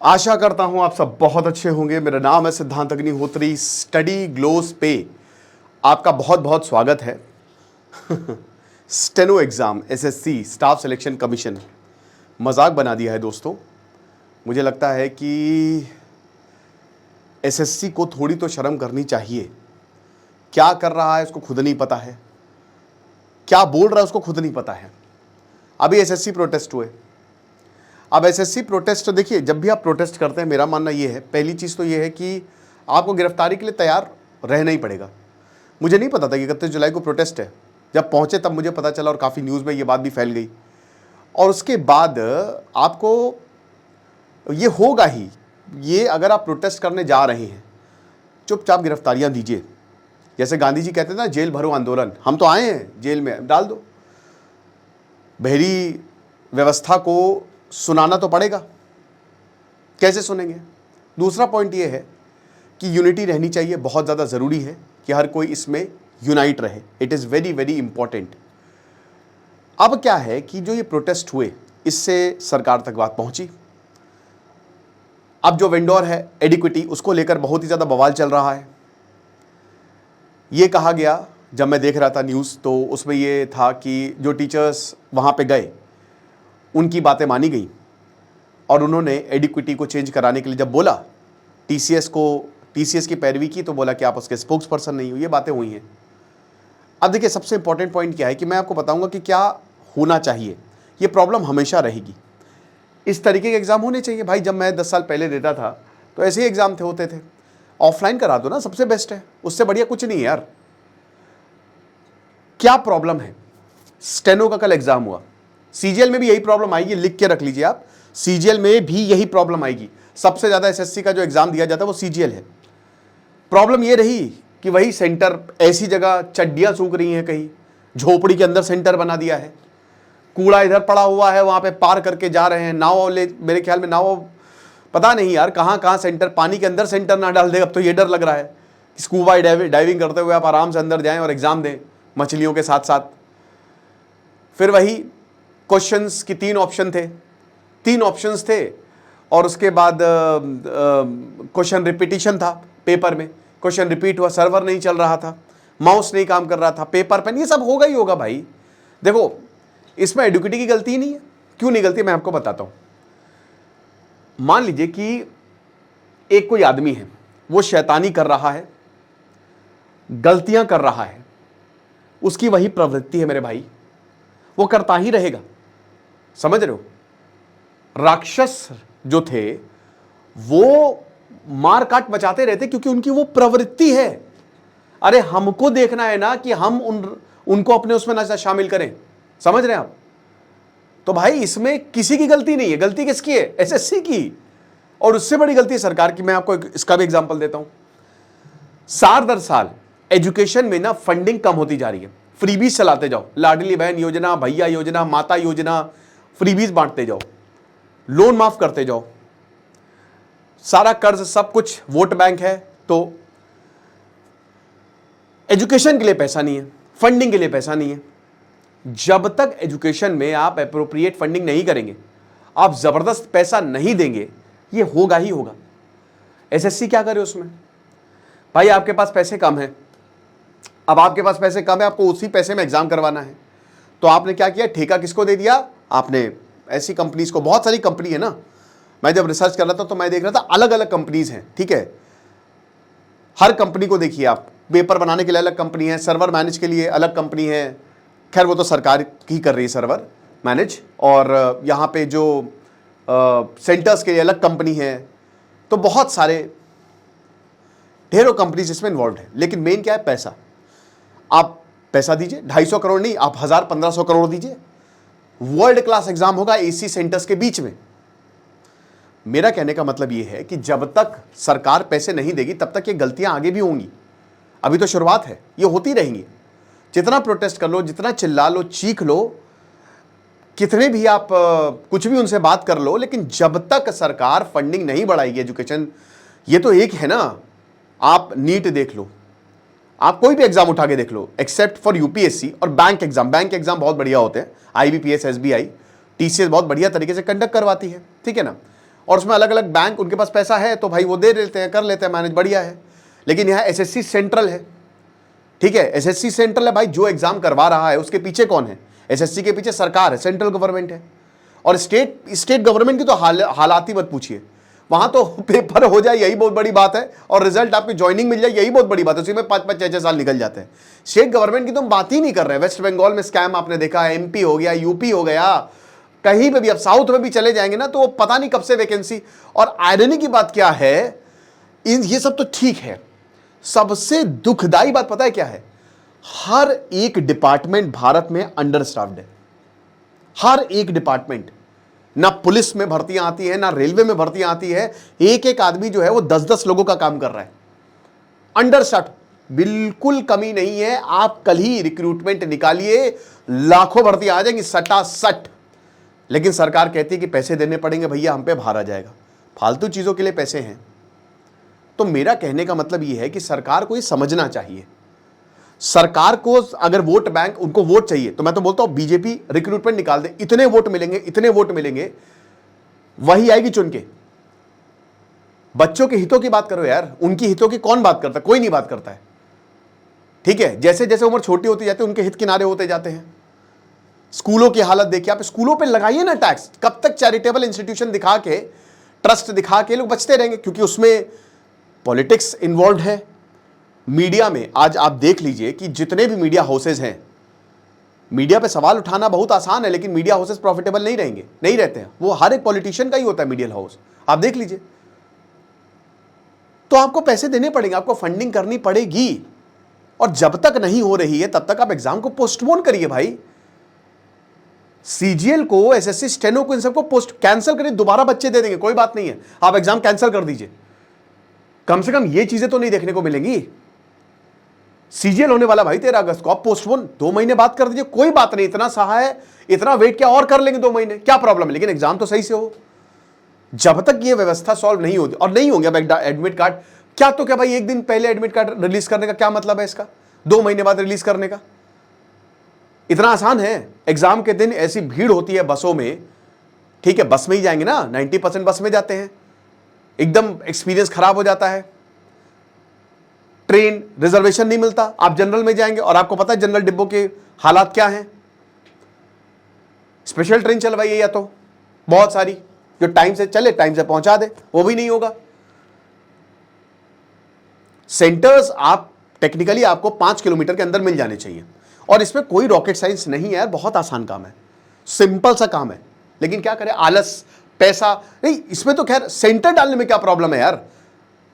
आशा करता हूं आप सब बहुत अच्छे होंगे। मेरा नाम है सिद्धांत अग्निहोत्री। स्टडी ग्लोस पे आपका बहुत बहुत स्वागत है। Steno exam, SSC staff selection commission मजाक बना दिया है दोस्तों। मुझे लगता है कि एसएससी को थोड़ी तो शर्म करनी चाहिए। क्या कर रहा है उसको खुद नहीं पता है, क्या बोल रहा है उसको खुद नहीं पता है। अभी एसएससी प्रोटेस्ट हुए। अब एसएससी प्रोटेस्ट देखिए, जब भी आप प्रोटेस्ट करते हैं मेरा मानना ये है, पहली चीज़ तो ये है कि आपको गिरफ्तारी के लिए तैयार रहना ही पड़ेगा। मुझे नहीं पता था कि 31 जुलाई को प्रोटेस्ट है। जब पहुंचे तब मुझे पता चला और काफ़ी न्यूज़ में ये बात भी फैल गई। और उसके बाद आपको ये होगा ही, ये अगर आप प्रोटेस्ट करने जा रहे हैं चुपचाप गिरफ्तारियां दीजिए। जैसे गांधी जी कहते थे ना, जेल भरो आंदोलन। हम तो आए हैं, जेल में डाल दो। बहरी व्यवस्था को सुनाना तो पड़ेगा, कैसे सुनेंगे। दूसरा पॉइंट ये है कि यूनिटी रहनी चाहिए, बहुत ज़्यादा ज़रूरी है कि हर कोई इसमें यूनाइट रहे। It is very very important. अब क्या है कि जो ये प्रोटेस्ट हुए इससे सरकार तक बात पहुंची। अब जो वेंडोर है एडिक्विटी, उसको लेकर बहुत ही ज़्यादा बवाल चल रहा है। ये कहा गया, जब मैं देख रहा था न्यूज़ तो उसमें ये था कि जो टीचर्स वहाँ पे गए उनकी बातें मानी गई और उन्होंने एडिक्विटी को चेंज कराने के लिए जब बोला, टीसीएस की पैरवी की, तो बोला कि आप उसके स्पोक्स पर्सन नहीं हो। ये बातें हुई हैं। अब देखिए, सबसे इंपॉर्टेंट पॉइंट क्या है कि मैं आपको बताऊंगा कि क्या होना चाहिए। ये प्रॉब्लम हमेशा रहेगी। इस तरीके के एग्ज़ाम होने चाहिए भाई। जब मैं 10 साल पहले देता था तो ऐसे ही एग्ज़ाम होते थे। ऑफलाइन करा दो ना, सबसे बेस्ट है, उससे बढ़िया कुछ नहीं है यार। क्या प्रॉब्लम है? स्टेनो का कल एग्जाम हुआ, सीजीएल में भी यही प्रॉब्लम आएगी, लिख के रख लीजिए आप। सीजीएल में भी यही प्रॉब्लम आएगी। सबसे ज्यादा एसएससी का जो एग्जाम दिया जाता है वो सीजीएल है। प्रॉब्लम ये रही कि वही सेंटर, ऐसी जगह चड्डियां सूख रही हैं, कहीं झोपड़ी के अंदर सेंटर बना दिया है, कूड़ा इधर पड़ा हुआ है, वहां पे पार करके जा रहे हैं। नाव ले, मेरे ख्याल में नाव, पता नहीं यार कहाँ कहाँ सेंटर, पानी के अंदर सेंटर ना डाल दे। अब तो ये डर लग रहा है कि स्कूबा डाइविंग करते हुए आप आराम से अंदर जाएं और एग्जाम दें मछलियों के साथ साथ। फिर वही क्वेश्चंस की 3 ऑप्शंस थे और उसके बाद क्वेश्चन रिपीटिशन था पेपर में। क्वेश्चन रिपीट हुआ, सर्वर नहीं चल रहा था, माउस नहीं काम कर रहा था, पेपर पेन, ये सब होगा ही होगा भाई। देखो, इसमें एडुकेटी की गलती नहीं है। क्यों नहीं गलती, मैं आपको बताता हूं। मान लीजिए कि एक कोई आदमी है, वो शैतानी कर रहा है, गलतियां कर रहा है, उसकी वही प्रवृत्ति है मेरे भाई, वो करता ही रहेगा। समझ रहे हो? राक्षस जो थे वो मार काट बचाते रहते क्योंकि उनकी वो प्रवृत्ति है। अरे हमको देखना है ना कि हम उनको अपने उसमें ना शामिल करें। समझ रहे हैं आप? तो भाई इसमें किसी की गलती नहीं है। गलती किसकी है? एसएससी की। और उससे बड़ी गलती है सरकार की। मैं आपको इसका भी एग्जांपल देता हूं। साल दर साल एजुकेशन में ना फंडिंग कम होती जा रही है। फ्रीबीज चलाते जाओ, लाडली बहन योजना, भैया योजना, माता योजना, फ्रीबीज बांटते जाओ, लोन माफ करते जाओ, सारा कर्ज, सब कुछ वोट बैंक है। तो एजुकेशन के लिए पैसा नहीं है, फंडिंग के लिए पैसा नहीं है। जब तक एजुकेशन में आप एप्रोप्रिएट फंडिंग नहीं करेंगे, आप जबरदस्त पैसा नहीं देंगे, ये होगा ही होगा। एसएससी क्या करे उसमें? भाई आपके पास पैसे कम हैं, अब आपके पास पैसे कम है, आपको उसी पैसे में एग्जाम करवाना है, तो आपने क्या किया? ठेका किसको दे दिया? आपने ऐसी कंपनीज को, बहुत सारी कंपनी है ना। मैं जब रिसर्च कर रहा था तो मैं देख रहा था अलग अलग कंपनीज हैं, ठीक है। हर कंपनी को देखिए आप, पेपर बनाने के लिए अलग कंपनी है, सर्वर मैनेज के लिए अलग कंपनी है। खैर वो तो सरकार ही कर रही है सर्वर मैनेज, और यहाँ पे जो सेंटर्स के लिए अलग कंपनी है। तो बहुत सारे ढेरों कंपनीज इसमें इन्वॉल्व है। लेकिन मेन क्या है? पैसा। आप पैसा दीजिए, 250 करोड़ नहीं, आप 1000-1500 करोड़ दीजिए, वर्ल्ड क्लास एग्जाम होगा एसी सेंटर्स के बीच में। मेरा कहने का मतलब यह है कि जब तक सरकार पैसे नहीं देगी तब तक ये गलतियां आगे भी होंगी। अभी तो शुरुआत है, ये होती रहेंगी। जितना प्रोटेस्ट कर लो, जितना चिल्ला लो, चीख लो, कितने भी आप कुछ भी उनसे बात कर लो, लेकिन जब तक सरकार फंडिंग नहीं बढ़ाएगी एजुकेशन, ये तो एक है ना। आप नीट देख लो, आप कोई भी एग्जाम उठा के देख लो, एक्सेप्ट फॉर यूपीएससी और बैंक एग्जाम बहुत बढ़िया होते हैं। आईबीपीएस, एसबीआई, टीसीएस बहुत बढ़िया तरीके से कंडक्ट करवाती है, ठीक है ना। और उसमें अलग अलग बैंक, उनके पास पैसा है तो भाई वो दे देते हैं, कर लेते हैं मैनेज, बढ़िया है। लेकिन यहाँ एसएससी सेंट्रल है, ठीक है, एसएससी सेंट्रल है भाई, जो एग्जाम करवा रहा है उसके पीछे कौन है? एसएससी के पीछे सरकार है, सेंट्रल गवर्नमेंट है। और स्टेट गवर्नमेंट की तो हालात ही मत पूछिए, वहां तो पेपर हो जाए यही बहुत बड़ी बात है, और रिजल्ट आपकी ज्वाइनिंग मिल जाए यही बहुत बड़ी बात है, उसी में 5-5 6-6 साल निकल जाते हैं। स्टेट गवर्नमेंट की तो हम बात ही नहीं कर रहे हैं। वेस्ट बंगाल में स्कैम आपने देखा, एमपी हो गया, यूपी हो गया, कहीं पे भी, अब साउथ में भी चले जाएंगे ना तो पता नहीं कब से वैकेंसी। और आयरनी की बात क्या है, ये सब तो ठीक है, सबसे दुखदाई बात पता है क्या है? हर एक डिपार्टमेंट भारत में अंडर स्टाफ्ड है, हर एक डिपार्टमेंट। ना पुलिस में भर्तियां आती है, ना रेलवे में भर्तियां आती है, एक एक आदमी जो है वो 10-10 लोगों का काम कर रहा है, अंडर स्टाफ, बिल्कुल कमी नहीं है। आप कल ही रिक्रूटमेंट निकालिए, लाखों भर्तियां आ जाएंगी सटासट। लेकिन सरकार कहती है कि पैसे देने पड़ेंगे भैया, हम पे भार आ जाएगा, फालतू चीजों के लिए पैसे हैं। तो मेरा कहने का मतलब यह है कि सरकार को ये समझना चाहिए। सरकार को अगर वोट बैंक, उनको वोट चाहिए, तो मैं तो बोलता हूं बीजेपी रिक्रूटमेंट निकाल दे, इतने वोट मिलेंगे, इतने वोट मिलेंगे, वही आएगी चुन के। बच्चों के हितों की बात करो यार, उनकी हितों की कौन बात करता है? कोई नहीं बात करता है, ठीक है। जैसे जैसे उम्र छोटी होती जाती है उनके हित किनारे होते जाते हैं। स्कूलों की हालत देखिए आप, स्कूलों पे लगाइए ना टैक्स। कब तक चैरिटेबल इंस्टीट्यूशन दिखा के, ट्रस्ट दिखा के लोग बचते रहेंगे? क्योंकि उसमें पॉलिटिक्स इन्वॉल्व है। मीडिया में आज आप देख लीजिए कि जितने भी मीडिया हाउसेज हैं, मीडिया पे सवाल उठाना बहुत आसान है, लेकिन मीडिया हाउसेज प्रॉफिटेबल नहीं रहेंगे, नहीं रहते हैं। वो हर एक पॉलिटिशियन का ही होता है मीडिया हाउस, आप देख लीजिए। तो आपको पैसे देने पड़ेंगे, आपको फंडिंग करनी पड़ेगी, और जब तक नहीं हो रही है तब तक आप एग्जाम को पोस्टपोन करिए भाई। सीजीएल को, एसएससी स्टेनो को, इन सबको पोस्ट कैंसिल करिए, दोबारा बच्चे दे देंगे, कोई बात नहीं है, आप एग्जाम कैंसिल कर दीजिए। कम से कम ये चीजें तो नहीं देखने को मिलेंगी। सीजीएल होने वाला भाई 13 अगस्त को, आप पोस्टपोन 2 महीने बाद कर दीजिए, कोई बात नहीं, इतना सहाय, इतना वेट क्या और कर लेंगे 2 महीने, क्या प्रॉब्लम है? लेकिन एग्जाम तो सही से हो। जब तक ये व्यवस्था सॉल्व नहीं होती, और नहीं होंगे, अब एडमिट कार्ड क्या, तो क्या भाई एक दिन पहले एडमिट कार्ड रिलीज करने का क्या मतलब है इसका, 2 महीने बाद रिलीज करने का? इतना आसान है। एग्जाम के दिन ऐसी भीड़ होती है बसों में, ठीक है, बस में ही जाएंगे ना, 90% बस में जाते हैं, एकदम एक्सपीरियंस खराब हो जाता है, ट्रेन रिजर्वेशन नहीं मिलता, आप जनरल में जाएंगे, और आपको पता है जनरल डिब्बों के हालात क्या हैं। स्पेशल ट्रेन चलवाइए या तो बहुत सारी, जो टाइम से चले, टाइम से पहुंचा दे, वो भी नहीं होगा। सेंटर्स आप टेक्निकली आपको 5 किलोमीटर के अंदर मिल जाने चाहिए, और इसमें कोई रॉकेट साइंस नहीं है यार, बहुत आसान काम है, सिंपल सा काम है। लेकिन क्या करें, आलस, पैसा नहीं, इसमें तो खैर सेंटर डालने में क्या प्रॉब्लम है यार,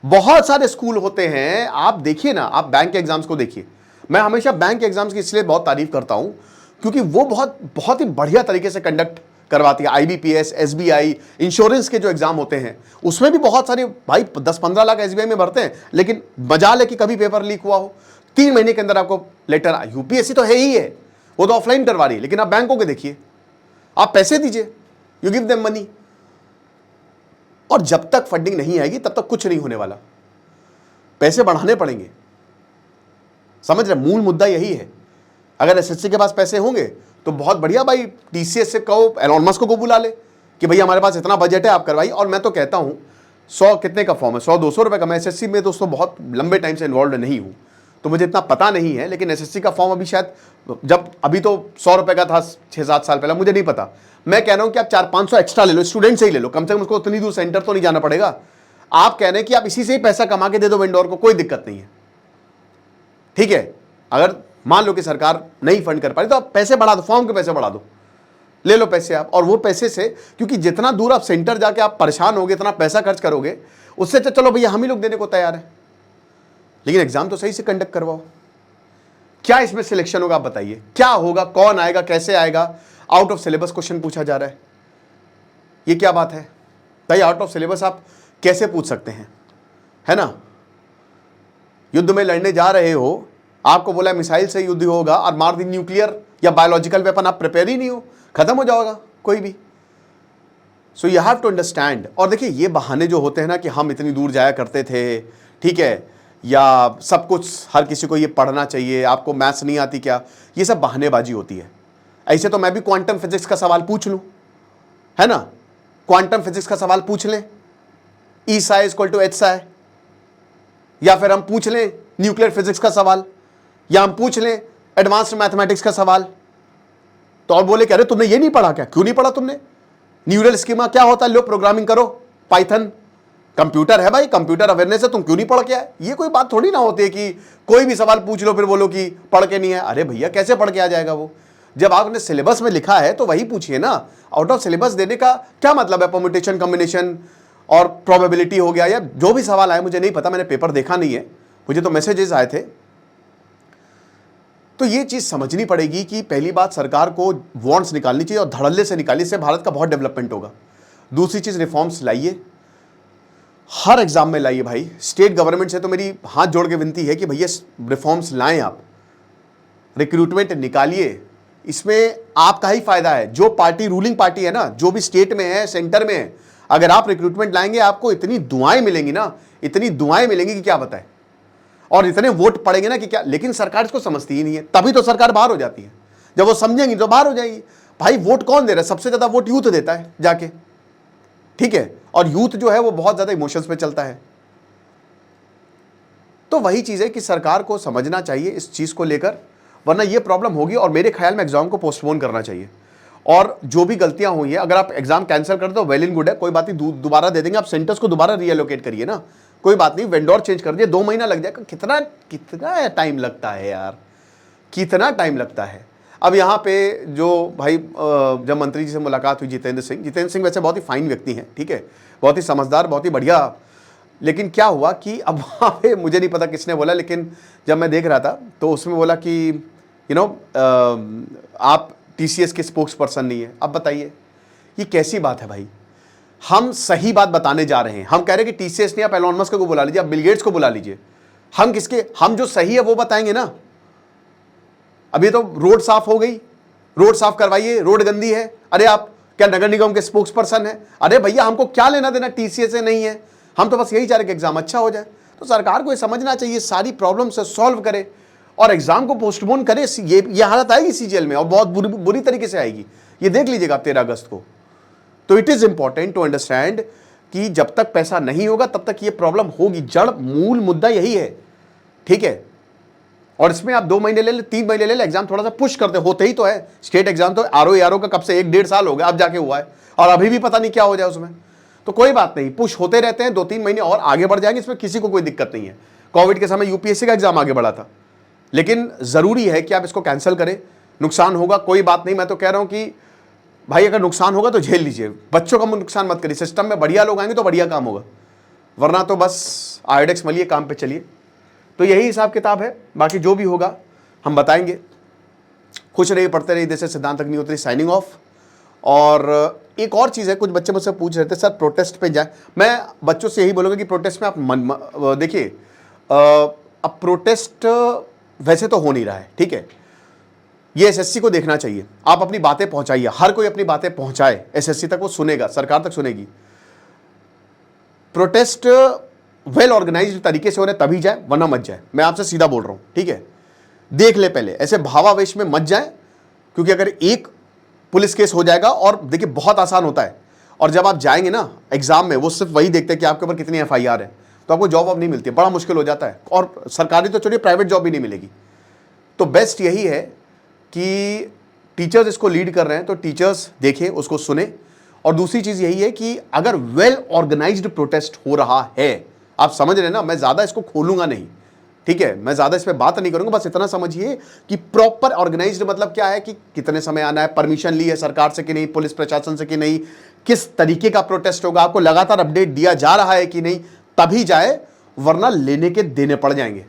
बहुत सारे स्कूल होते हैं। आप देखिए ना, आप बैंक के एग्जाम्स को देखिए। मैं हमेशा बैंक एग्जाम्स की इसलिए बहुत तारीफ करता हूं क्योंकि वो बहुत ही बढ़िया तरीके से कंडक्ट करवाती है। आईबीपीएस, एसबीआई, इंश्योरेंस के जो एग्जाम होते हैं उसमें भी बहुत सारे भाई 10-15 लाख एसबीआई में भरते हैं, लेकिन मजाल है कि कभी पेपर लीक हुआ हो, 3 महीने के अंदर आपको लेटर। यूपीएससी तो है ही है, वो तो ऑफलाइन करवा रही है, लेकिन आप बैंकों के देखिए, आप पैसे दीजिए, यू गिव देम मनी, और जब तक फंडिंग नहीं आएगी तब तक कुछ नहीं होने वाला, पैसे बढ़ाने पड़ेंगे। समझ रहे, मूल मुद्दा यही है। अगर एसएससी के पास पैसे होंगे तो बहुत बढ़िया भाई, टीसीएस से कहो, एलोन मस्क को बुला ले कि भैया हमारे पास इतना बजट है, आप करवाइए। और मैं तो कहता हूं 100 कितने का फॉर्म है, 100-200 रुपए का। मैं एसएससी में दोस्तों बहुत लंबे टाइम से इन्वॉल्व नहीं हूं, तो मुझे इतना पता नहीं है, लेकिन एसएससी का फॉर्म अभी शायद, जब अभी तो 100 रुपए का था 6-7 साल पहले, मुझे नहीं पता। मैं कह रहा हूं कि आप 400-500 एक्स्ट्रा ले लो, स्टूडेंट से ही ले लो, कम से कम उसको उतनी दूर सेंटर तो नहीं जाना पड़ेगा। आप कह रहे हैं कि आप इसी से ही पैसा कमा के दे दो वेंडर को, कोई दिक्कत नहीं है, ठीक है। अगर मान लो कि सरकार नहीं फंड कर पा रही तो आप पैसे बढ़ा दो, फॉर्म के पैसे बढ़ा दो, ले लो पैसे आप। और वो पैसे से, क्योंकि जितना दूर आप सेंटर जाके आप परेशान होगे, इतना पैसा खर्च करोगे, उससे तो चलो भैया हम ही लोग देने को तैयार है, लेकिन एग्जाम तो सही से कंडक्ट करवाओ। क्या इसमें सिलेक्शन होगा आप बताइए, क्या होगा, कौन आएगा, कैसे आएगा? आउट ऑफ सिलेबस क्वेश्चन पूछा जा रहा है, ये क्या बात है भाई? आउट ऑफ सिलेबस आप कैसे पूछ सकते हैं, है ना? युद्ध में लड़ने जा रहे हो, आपको बोला मिसाइल से युद्ध होगा, और मार दी न्यूक्लियर या बायोलॉजिकल वेपन, आप प्रिपेयर ही नहीं हो, खत्म हो जाएगा कोई भी। So you have to understand. और देखिए ये बहाने जो होते हैं ना कि हम इतनी दूर जाया करते थे, ठीक है, या सब कुछ हर किसी को ये पढ़ना चाहिए, आपको मैथ्स नहीं आती क्या, ये सब बहानेबाजी होती है। ऐसे तो मैं भी क्वांटम फिजिक्स का सवाल पूछ लूं, है ना, क्वांटम फिजिक्स का सवाल पूछ लें, E psi equal to H psi, या फिर हम पूछ लें न्यूक्लियर फिजिक्स का सवाल, या हम पूछ लें एडवांस्ड मैथमेटिक्स का सवाल, तो और बोले कि अरे तुमने ये नहीं पढ़ा क्या? क्यों नहीं पढ़ा तुमने? न्यूरल स्कीमा क्या होता है, लो प्रोग्रामिंग करो, पाइथन, कंप्यूटर है भाई, कंप्यूटर अवेयरनेस है, तुम क्यों नहीं पढ़ के आए? ये कोई बात थोड़ी ना होती है कि कोई भी सवाल पूछ लो फिर बोलो कि पढ़ के नहीं है। अरे भैया कैसे पढ़ के आ जाएगा वो? जब आपने सिलेबस में लिखा है तो वही पूछिए ना। आउट ऑफ सिलेबस देने का क्या मतलब है? परम्यूटेशन, कॉम्बिनेशन और प्रोबेबिलिटी हो गया, या जो भी सवाल आए, मुझे नहीं पता, मैंने पेपर देखा नहीं है, मुझे तो मैसेजेस आए थे। तो ये चीज समझनी पड़ेगी कि पहली बात सरकार को वॉन्ट्स निकालनी चाहिए और धड़ल्ले से निकालिए, इससे भारत का बहुत डेवलपमेंट होगा। दूसरी चीज, रिफॉर्म्स लाइए, हर एग्जाम में लाइए भाई। स्टेट गवर्नमेंट से तो मेरी हाथ जोड़ के विनती है कि भैया रिफॉर्म्स लाएं, आप रिक्रूटमेंट निकालिए, इसमें आपका ही फायदा है। जो पार्टी रूलिंग पार्टी है ना, जो भी स्टेट में है, सेंटर में है, अगर आप रिक्रूटमेंट लाएंगे आपको इतनी दुआएं मिलेंगी ना, इतनी दुआएं मिलेंगी कि क्या बताएं, और इतने वोट पड़ेंगे ना कि क्या। लेकिन सरकार इसको समझती ही नहीं है, तभी तो सरकार बाहर हो जाती है। जब वो समझेंगी तो बाहर हो जाएगी। भाई वोट कौन दे रहा है? सबसे ज्यादा वोट यूथ देता है जाके, ठीक है, और यूथ जो है वो बहुत ज्यादा इमोशंस पे चलता है। तो वही चीज है कि सरकार को समझना चाहिए इस चीज को लेकर, वरना ये प्रॉब्लम होगी। और मेरे ख्याल में एग्जाम को पोस्टपोन करना चाहिए, और जो भी गलतियां हुई है, अगर आप एग्जाम कैंसिल कर दो वेल इन गुड है, कोई बात नहीं, दोबारा दे देंगे। आप सेंटर्स को दोबारा रीएलोकेट करिए ना, कोई बात नहीं, वेंडोर चेंज कर दिए, 2 महीना लग जाएगा। कितना कितना टाइम लगता है यार, कितना टाइम लगता है। अब यहाँ पे जो भाई जब मंत्री जी से मुलाकात हुई, जितेंद्र सिंह वैसे बहुत ही फाइन व्यक्ति हैं, ठीक है, बहुत ही समझदार, बहुत ही बढ़िया। लेकिन क्या हुआ कि अब वहाँ पे मुझे नहीं पता किसने बोला, लेकिन जब मैं देख रहा था तो उसमें बोला कि यू नो आप टीसीएस के स्पोक्स पर्सन नहीं है। अब बताइए ये कैसी बात है भाई? हम सही बात बताने जा रहे हैं, हम कह रहे हैं कि टीसीएस नहीं, आप एलोन मस्क को बुला लीजिए, आप बिल गेट्स को बुला लीजिए, हम जो सही है वो बताएंगे ना। अभी तो रोड साफ हो गई, रोड साफ करवाइए, रोड गंदी है, अरे आप क्या नगर निगम के स्पोक्स पर्सन है? अरे भैया हमको क्या लेना देना टीसीएस से? नहीं है, हम तो बस यही चाह रहे कि एग्जाम अच्छा हो जाए। तो सरकार को ये समझना चाहिए, सारी प्रॉब्लम से सॉल्व करे और एग्जाम को पोस्टपोन करे। ये हालत आएगी सीजीएल में, और बहुत बुरी तरीके से आएगी, ये देख लीजिएगा आप 13 अगस्त को। तो it is important to understand कि जब तक पैसा नहीं होगा तब तक ये प्रॉब्लम होगी। जड़ मूल मुद्दा यही है, ठीक है। और इसमें आप 2 महीने ले ले, 3 महीने ले ले, एग्जाम थोड़ा सा पुश करते होते ही तो है। स्टेट एग्जाम तो आरओ का कब से 1-1.5 साल हो गया, अब जाके हुआ है, और अभी भी पता नहीं क्या हो जाए उसमें। तो कोई बात नहीं, पुश होते रहते हैं, 2-3 महीने और आगे बढ़ जाएंगे, इसमें किसी को कोई दिक्कत नहीं है। कोविड के समय यूपीएससी का एग्जाम आगे बढ़ा था, लेकिन जरूरी है कि आप इसको कैंसिल करें। नुकसान होगा, कोई बात नहीं, मैं तो कह रहा हूं कि भाई अगर नुकसान होगा तो झेल लीजिए, बच्चों का नुकसान मत करिए। सिस्टम में बढ़िया लोग आएंगे तो बढ़िया काम होगा, वरना तो बस आयोडेक्स मलिए, काम पे चलिए। तो यही हिसाब किताब है, बाकी जो भी होगा हम बताएंगे। खुश रहिए, पढ़ते रहिए। दिस इज सिद्धांत अग्निहोत्री साइनिंग ऑफ। और एक और चीज़ है, कुछ बच्चे मुझसे पूछ रहे थे सर प्रोटेस्ट पे जाए। मैं बच्चों से यही बोलूँगा कि प्रोटेस्ट में आप देखिए, अब प्रोटेस्ट वैसे तो हो नहीं रहा है, ठीक है, ये एसएससी को देखना चाहिए। आप अपनी बातें पहुंचाइए, हर कोई अपनी बातें पहुंचाए एसएससी तक, वो सुनेगा, सरकार तक सुनेगी। प्रोटेस्ट वेल ऑर्गेनाइज्ड तरीके से हो रहे तभी जाए, वरना मत जाए। मैं आपसे सीधा बोल रहा हूं, ठीक है, देख ले पहले, ऐसे भावावेश में मत जाए, क्योंकि अगर एक पुलिस केस हो जाएगा, और देखिए बहुत आसान होता है, और जब आप जाएंगे ना एग्जाम में, वो सिर्फ वही देखते हैं कि आपके ऊपर कितनी एफआईआर है, तो आपको जॉब अब नहीं मिलती है, बड़ा मुश्किल हो जाता है, और सरकारी तो छोड़िए प्राइवेट जॉब भी नहीं मिलेगी। तो बेस्ट यही है कि टीचर्स इसको लीड कर रहे हैं तो टीचर्स देखें, उसको सुने। और दूसरी चीज यही है कि अगर वेल ऑर्गेनाइज्ड प्रोटेस्ट हो रहा है, आप समझ रहे हैं ना, मैं ज्यादा इसको खोलूंगा नहीं, ठीक है, मैं ज्यादा इस पे बात नहीं करूंगा, बस इतना समझिए कि प्रॉपर ऑर्गेनाइज्ड मतलब क्या है, कि कितने समय आना है, परमिशन ली है सरकार से कि नहीं, पुलिस प्रशासन से कि नहीं, किस तरीके का प्रोटेस्ट होगा, आपको लगातार अपडेट दिया जा रहा है कि नहीं, तभी जाए, वरना लेने के देने पड़ जाएंगे,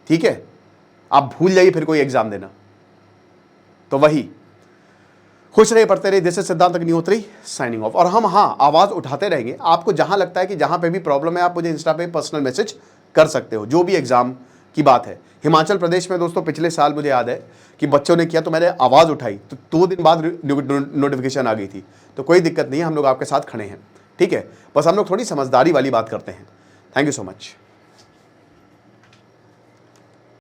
ठीक है। आप भूल जाइए फिर कोई एग्जाम देना। तो वही, खुश रहिए, पढ़ते रहिए। दिस इज सिद्धांत अग्निहोत्री साइनिंग ऑफ। और हम आवाज उठाते रहेंगे, आपको जहां लगता है कि जहां पे भी प्रॉब्लम है, आप मुझे इंस्टा पे पर्सनल मैसेज कर सकते हो, जो भी एग्जाम की बात है। हिमाचल प्रदेश में दोस्तों पिछले साल मुझे याद है कि बच्चों ने किया, तो मैंने आवाज उठाई, तो 2 दिन बाद नोटिफिकेशन आ गई थी। तो कोई दिक्कत नहीं है, हम लोग आपके साथ खड़े हैं, ठीक है, बस हम लोग थोड़ी समझदारी वाली बात करते हैं। Thank you so much.